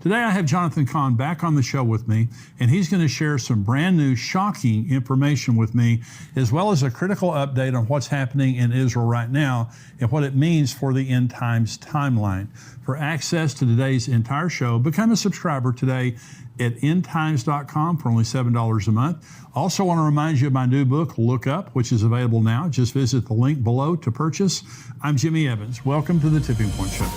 Today I have Jonathan Cahn back on the show with me, and he's going to share some brand new, shocking information with me, as well as a critical update on what's happening in Israel right now and what it means for the end times timeline. For access to today's entire show, become a subscriber today at endtimes.com for only $7 a month. Also want to remind you of my new book, Look Up, which is available now. Just visit the link below to purchase. I'm Jimmy Evans. Welcome to the Tipping Point Show.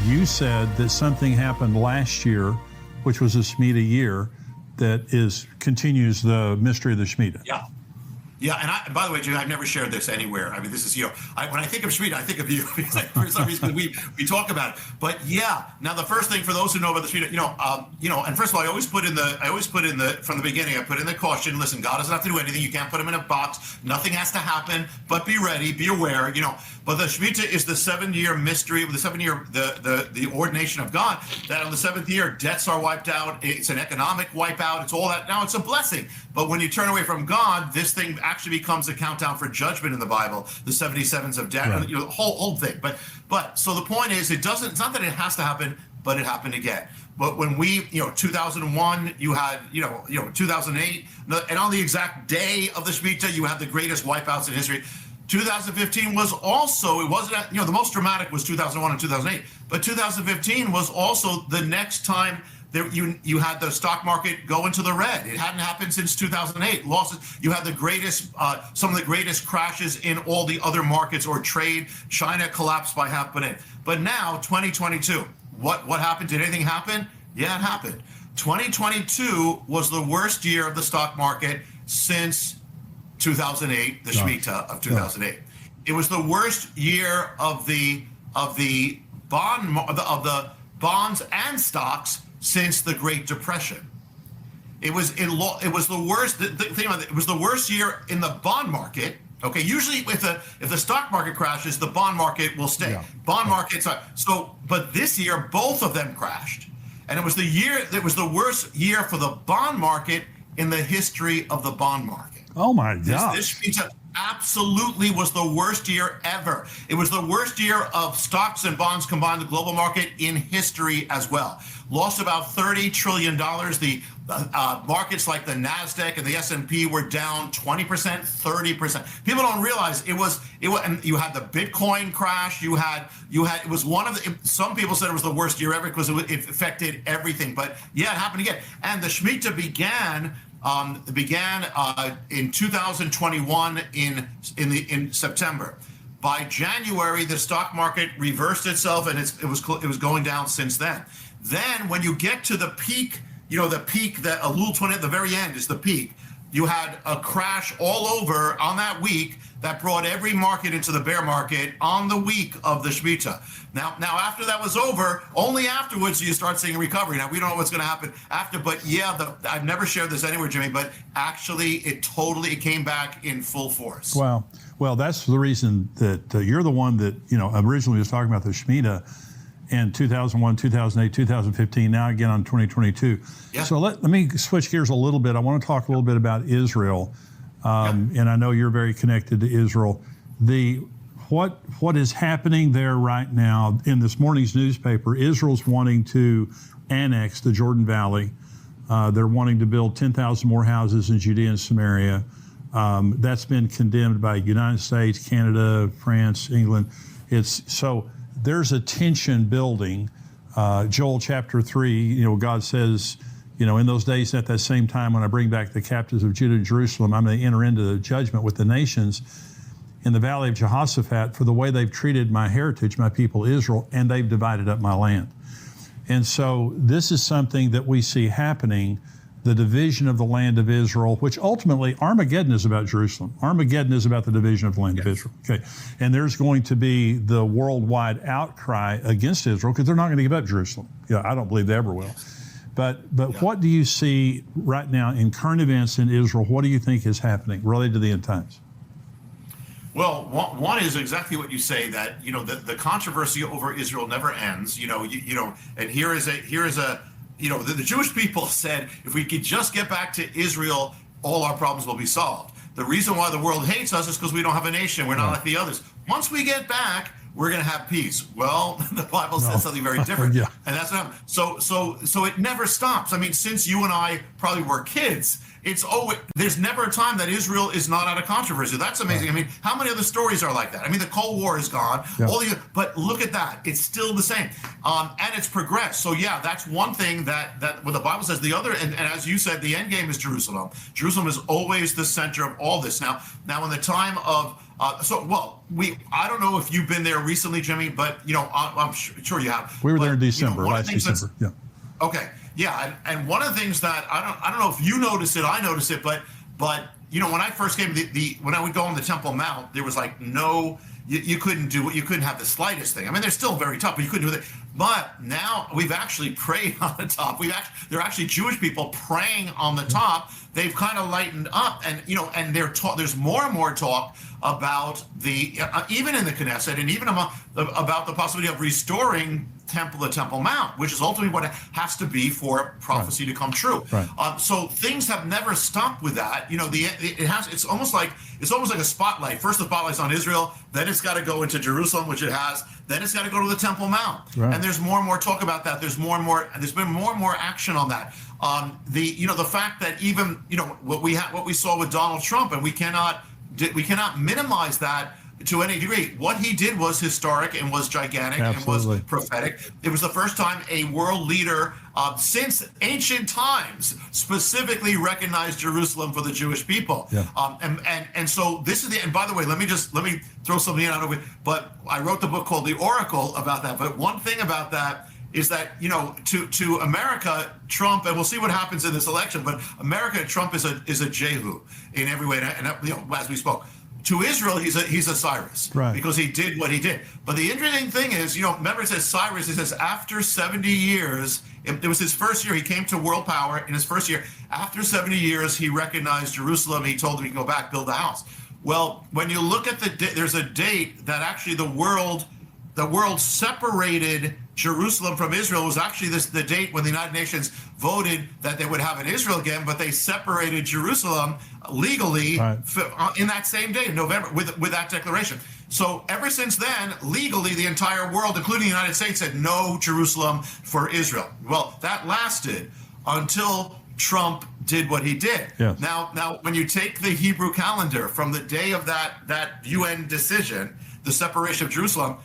You said that something happened last year, which was a Shemitah year, that continues the mystery of the Shemitah. Yeah, and by the way, Jim, I've never shared this anywhere. I mean, this is, when I think of Shemitah, I think of you. For some reason, we talk about it. But yeah, now the first thing for those who know about the Shemitah, and first of all, I always put in from the beginning, I put in the caution, listen, God doesn't have to do anything. You can't put him in a box. Nothing has to happen, but be ready, be aware, But the Shemitah is the 7-year mystery, the 7-year, the ordination of God, that on the 7th year, debts are wiped out. It's an economic wipeout. It's all that. Now it's a blessing. But when you turn away from God, this thing actually becomes a countdown for judgment in the Bible, the 77s of death, right. The whole thing. But so the point is, it's not that it has to happen, but it happened again. But when 2001, you had, 2008, and on the exact day of the Shemitah, you had the greatest wipeouts in history. 2015 was also, it wasn't, the most dramatic was 2001 and 2008, but 2015 was also the next time that you had the stock market go into the red. It hadn't happened since 2008. Losses. You had the greatest, some of the greatest crashes in all the other markets or trade. China collapsed by $500 billion. But now, 2022, what happened? Did anything happen? Yeah, it happened. 2022 was the worst year of the stock market since 2008, the Shemitah of 2008. It was the worst year of the bonds and stocks since the Great Depression. It was the worst. The thing about it was the worst year in the bond market. Okay, usually if the stock market crashes, the bond market will stay. Yeah. Bond markets are but this year both of them crashed, and it was the worst year for the bond market in the history of the bond market. Oh my God! This Shemitah absolutely was the worst year ever. It was the worst year of stocks and bonds combined, the global market in history as well. Lost about $30 trillion. The markets like the NASDAQ and the S&P were down 20%, 30%. People don't realize it was, and you had the Bitcoin crash. It was one of the, some people said it was the worst year ever because it affected everything. But yeah, it happened again. And the Shemitah began in 2021 in September. By January, the stock market reversed itself, and it was going down since then. Then, when you get to the peak, the peak that Elul 20 at the very end is the peak. You had a crash all over on that week that brought every market into the bear market on the week of the Shemitah. Now after that was over, only afterwards you start seeing recovery. Now we don't know what's going to happen after, but yeah, I've never shared this anywhere, Jimmy, but actually it came back in full force. Wow. Well, that's the reason that you're the one that originally was talking about the Shemitah in 2001, 2008, 2015, now again on 2022. Yeah. So let me switch gears a little bit. I want to talk a little bit about Israel. And I know you're very connected to Israel. What is happening there right now in this morning's newspaper, Israel's wanting to annex the Jordan Valley. They're wanting to build 10,000 more houses in Judea and Samaria. That's been condemned by the United States, Canada, France, England. So there's a tension building. Joel chapter 3, God says, in those days at that same time when I bring back the captives of Judah and Jerusalem, I'm going to enter into the judgment with the nations in the valley of Jehoshaphat for the way they've treated my heritage, my people Israel, and they've divided up my land. And so this is something that we see happening, the division of the land of Israel, which ultimately Armageddon is about Jerusalem. Armageddon is about the division of the land of Israel. Okay, and there's going to be the worldwide outcry against Israel because they're not going to give up Jerusalem. I don't believe they ever will. But what do you see right now in current events in Israel? What do you think is happening related to the end times? Well, one is exactly what you say, that the controversy over Israel never ends. And here is a the Jewish people said, if we could just get back to Israel all our problems will be solved. The reason why the world hates us is because we don't have a nation. We're not like the others. Once we get back, we're going to have peace. Well, the Bible says something very different, Yeah. and that's what happened. So it never stops. I mean, since you and I probably were kids, it's always, there's never a time that Israel is not out of controversy. That's amazing. I mean, how many other stories are like that? I mean, the Cold War is gone. Yeah. But look at that. It's still the same, and it's progressed. So yeah, that's one thing that what the Bible says. The other, and as you said, the end game is Jerusalem. Jerusalem is always the center of all this. Now in the time of I don't know if you've been there recently, Jimmy, but I'm sure you have. We were But, there in December, one of last the things that's- December. Yeah. Okay, yeah, and one of the things that I don't know if you notice it, I notice it, but when I first came, when I would go on the Temple Mount, there was like no, you couldn't do it, you couldn't have the slightest thing. I mean, they're still very tough, but you couldn't do it. But now we've actually prayed on the top. There are actually Jewish people praying on the top. They've kind of lightened up, and and there's more and more talk about the even in the Knesset, and even about the possibility of restoring the Temple Mount, which is ultimately what it has to be for prophecy to come true. Right. So things have never stopped with that. It's almost like a spotlight. First, the spotlight's on Israel, then it's got to go into Jerusalem, which it has. Then it's got to go to the Temple Mount. Right. And there's more and more talk about that. There's been more and more action on that. The fact that even what we saw with Donald Trump, and we cannot minimize that to any degree. What he did was historic and was gigantic. Absolutely. And was prophetic. It was the first time a world leader since ancient times specifically recognized Jerusalem for the Jewish people. Yeah. And so this is and by the way, let me throw something in out of it. But I wrote the book called The Oracle about that. But one thing about that is that to America, Trump, and we'll see what happens in this election, but America, Trump is a Jehu in every way, and as we spoke. To Israel, he's a Cyrus, right? Because he did what he did. But the interesting thing is, remember it says Cyrus. It says after 70 years, it was his first year. He came to world power in his first year. After 70 years, he recognized Jerusalem. He told them he can go back, build the house. Well, when you look at there's a date that actually the world separated Jerusalem from Israel. It was actually the date when the United Nations voted that they would have an Israel again, but they separated Jerusalem legally in that same day in November with that declaration. So ever since then, legally, the entire world, including the United States, said no Jerusalem for Israel. Well, that lasted until Trump did what he did. Yes. Now, when you take the Hebrew calendar from the day of that UN decision, the separation of Jerusalem.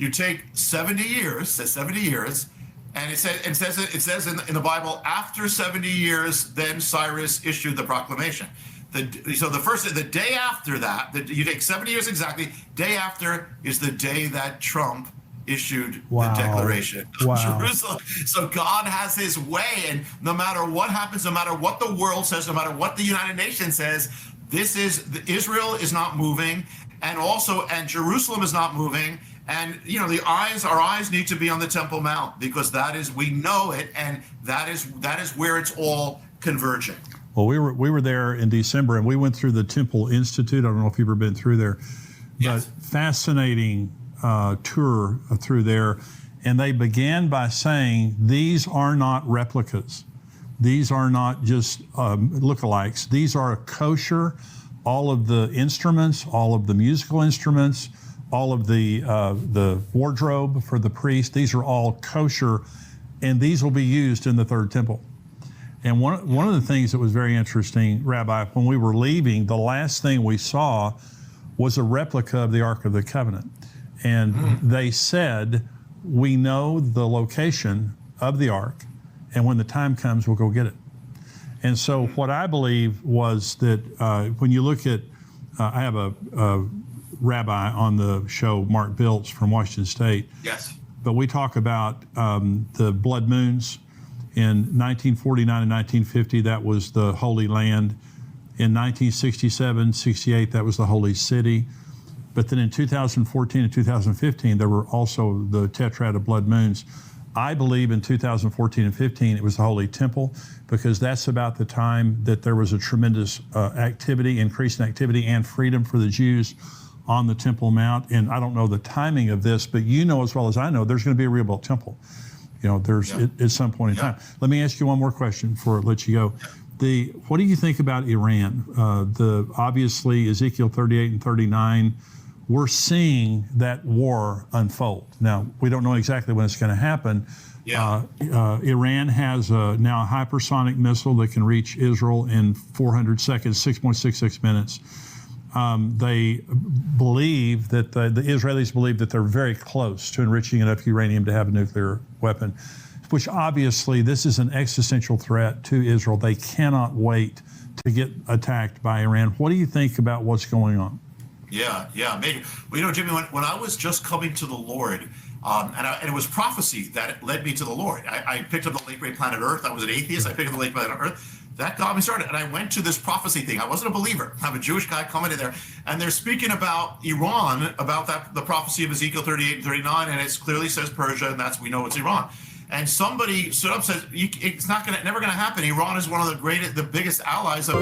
You take 70 years, And it says in the Bible, after 70 years, then Cyrus issued the proclamation. The day after that, you take 70 years exactly, day after is the day that Trump issued the Declaration of Jerusalem. So God has his way, and no matter what happens, no matter what the world says, no matter what the United Nations says, Israel is not moving, and Jerusalem is not moving. And our eyes need to be on the Temple Mount, because we know it, and that is where it's all converging. Well, we were there in December, and we went through the Temple Institute. I don't know if you've ever been through there, yes. But fascinating tour through there. And they began by saying, these are not replicas. These are not just lookalikes. These are kosher. All of the instruments, all of the musical instruments, all of the wardrobe for the priest, these are all kosher, and these will be used in the third temple. And one of the things that was very interesting, Rabbi, when we were leaving, the last thing we saw was a replica of the Ark of the Covenant. And they said, we know the location of the Ark, and when the time comes, we'll go get it. And so what I believe was that when you look at, I have a rabbi on the show, Mark Biltz from Washington State. Yes. But we talk about the blood moons. In 1949 and 1950, that was the Holy Land. In 1967, 68, that was the Holy City. But then in 2014 and 2015, there were also the tetrad of blood moons. I believe in 2014 and 15, it was the Holy Temple, because that's about the time that there was a tremendous increase in activity and freedom for the Jews on the Temple Mount. And I don't know the timing of this, but you know as well as I know, there's going to be a rebuilt temple. At some point in time. Let me ask you one more question before I let you go. What do you think about Iran? Obviously Ezekiel 38 and 39, we're seeing that war unfold. Now, we don't know exactly when it's going to happen. Iran has now a hypersonic missile that can reach Israel in 400 seconds, 6.66 minutes. They believe that the Israelis believe that they're very close to enriching enough uranium to have a nuclear weapon, which obviously this is an existential threat to Israel. They cannot wait to get attacked by Iran. What do you think about what's going on? Yeah, maybe. Well, Jimmy, when I was just coming to the Lord, and it was prophecy that led me to the Lord. I picked up the late great planet Earth. I was an atheist. I picked up the late planet Earth. That got me started. And I went to this prophecy thing. I wasn't a believer. I'm a Jewish guy coming in there. And they're speaking about Iran, about the prophecy of Ezekiel 38 and 39. And it clearly says Persia, and we know it's Iran. And somebody stood up and said, it's never going to happen. Iran is one of the biggest allies of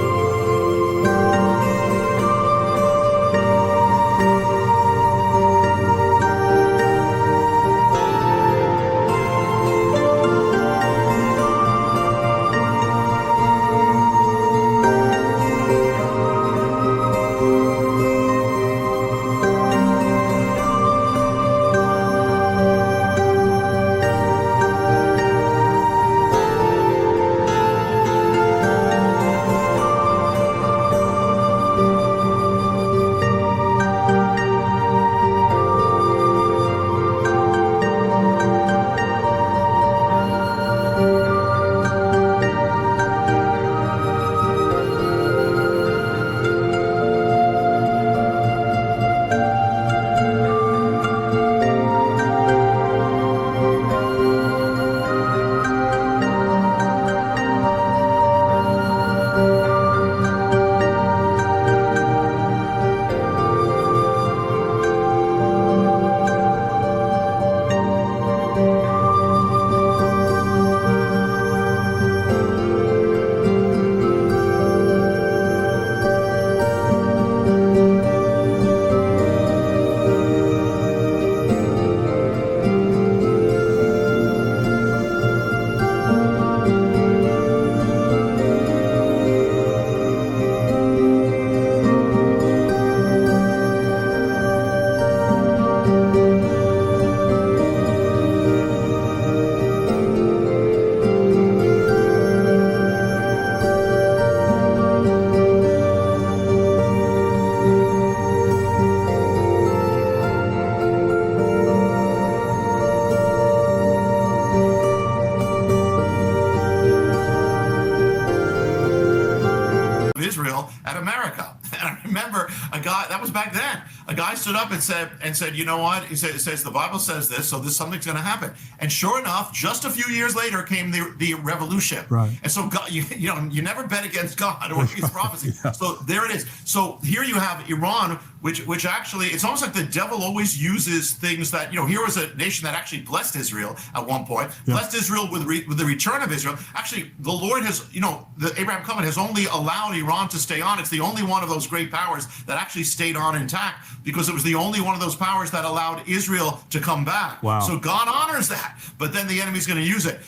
America. And I remember a guy, that was back then, a guy stood up and said, you know what? He said, it says the Bible says this, so something's going to happen. And sure enough, just a few years later came the revolution. Right. And so God, you never bet against God or his prophecy. Yeah. So there it is. So here you have Iran, which actually, it's almost like the devil always uses things that, here was a nation that actually blessed Israel at one point, blessed Israel with the return of Israel. Actually, the Lord has, the Abraham covenant has only allowed Iran to stay on. It's the only one of those great powers that actually stayed on intact, because it was the only one of those powers that allowed Israel to come back. Wow. So God honors that, but then the enemy's going to use it.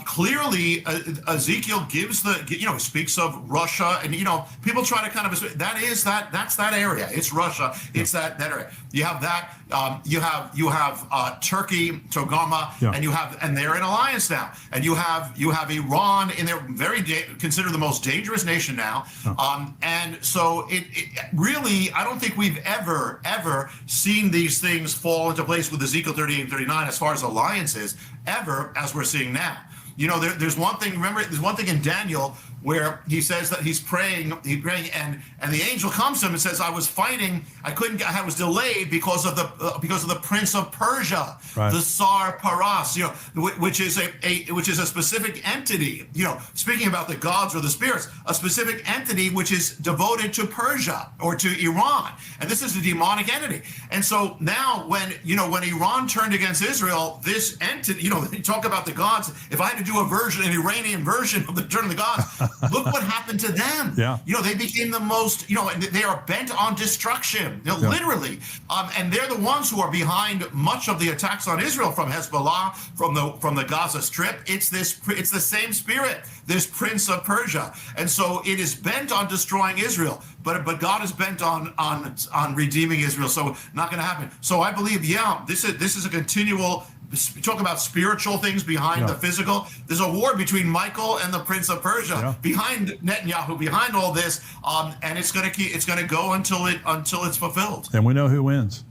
Clearly, Ezekiel gives speaks of Russia, and people try to kind of that's that area. It's Russia. It's that area. You have that. You have Turkey, Togarmah, and they're in alliance now. And you have Iran, and they're considered the most dangerous nation now. And so it really, I don't think we've ever seen these things fall into place with Ezekiel 38 and 39 as far as alliances ever as we're seeing now. There's one thing. Remember, there's one thing in Daniel where he says that he's praying, and the angel comes to him and says, "I was fighting. I was delayed because of the prince of Persia, the Tsar Paras, which is a specific entity. Speaking about the gods or the spirits, a specific entity which is devoted to Persia or to Iran, and this is a demonic entity. And so now, when Iran turned against Israel, this entity, you talk about the gods. If I had to do an Iranian version of the Turn of the Gods, look what happened to them. Yeah. They became the most, and they are bent on destruction, literally. And they're the ones who are behind much of the attacks on Israel from Hezbollah, from the Gaza Strip. It's the same spirit, this prince of Persia. And so it is bent on destroying Israel, but God is bent on redeeming Israel. So not going to happen. So I believe, this is a continual. Talk about spiritual things behind the physical. There's a war between Michael and the Prince of Persia behind Netanyahu, behind all this, and it's going to go until it's fulfilled. And we know who wins.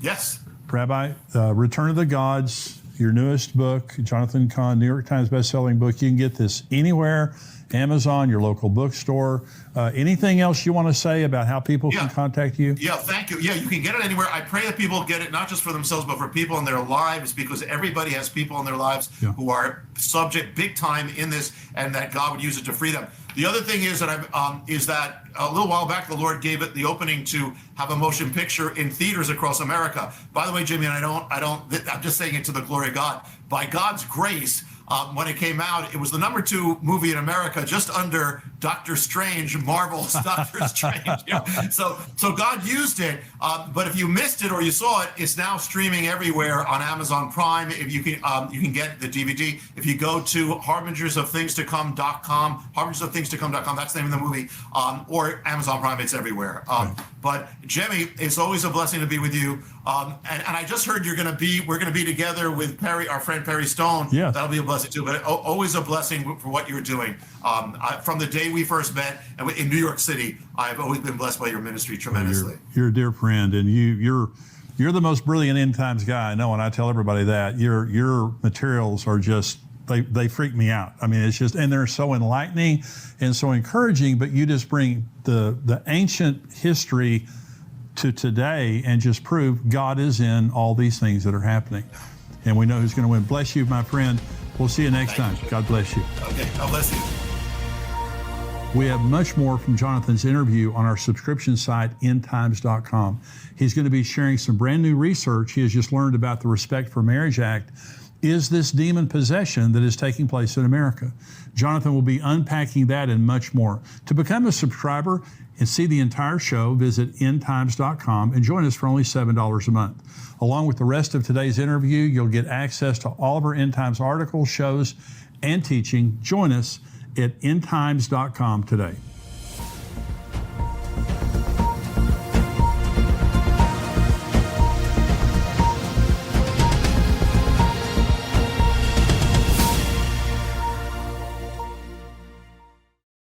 Yes, Rabbi, Return of the Gods, your newest book, Jonathan Cahn, New York Times bestselling book. You can get this anywhere. Amazon, your local bookstore. Anything else you want to say about how people can contact you? Yeah, thank you. Yeah, you can get it anywhere. I pray that people get it not just for themselves, but for people in their lives, because everybody has people in their lives who are subject big time in this, and that God would use it to free them. The other thing is that a little while back, the Lord gave it the opening to have a motion picture in theaters across America. By the way, Jimmy, and I'm just saying it to the glory of God. By God's grace, when it came out, it was the #2 movie in America, just under Doctor Strange, Marvel's Doctor Strange. So God used it. But if you missed it or you saw it, it's now streaming everywhere on Amazon Prime. If you can get the DVD. If you go to HarbingersOfThingsToCome.com, HarbingersOfThingsToCome.com, that's the name of the movie, or Amazon Prime, it's everywhere. But Jimmy, it's always a blessing to be with you. And I just heard we're going to be together with Perry, our friend Perry Stone. Yeah. That'll be a blessing too. But always a blessing for what you're doing. From the day we first met in New York City, I've always been blessed by your ministry tremendously. You're a dear friend, and you're the most brilliant end times guy I know, and I tell everybody that. Your materials are just they freak me out. I mean, it's just, and they're so enlightening and so encouraging. But you just bring the ancient history to today and just prove God is in all these things that are happening. And we know who's going to win. Bless you, my friend. We'll see you next time. God bless you. Okay, God bless you. We have much more from Jonathan's interview on our subscription site, endtimes.com. He's going to be sharing some brand new research he has just learned about the Respect for Marriage Act. Is this demon possession that is taking place in America? Jonathan will be unpacking that and much more. To become a subscriber and see the entire show, visit endtimes.com and join us for only $7 a month. Along with the rest of today's interview, you'll get access to all of our End Times articles, shows, and teaching. Join us at endtimes.com today.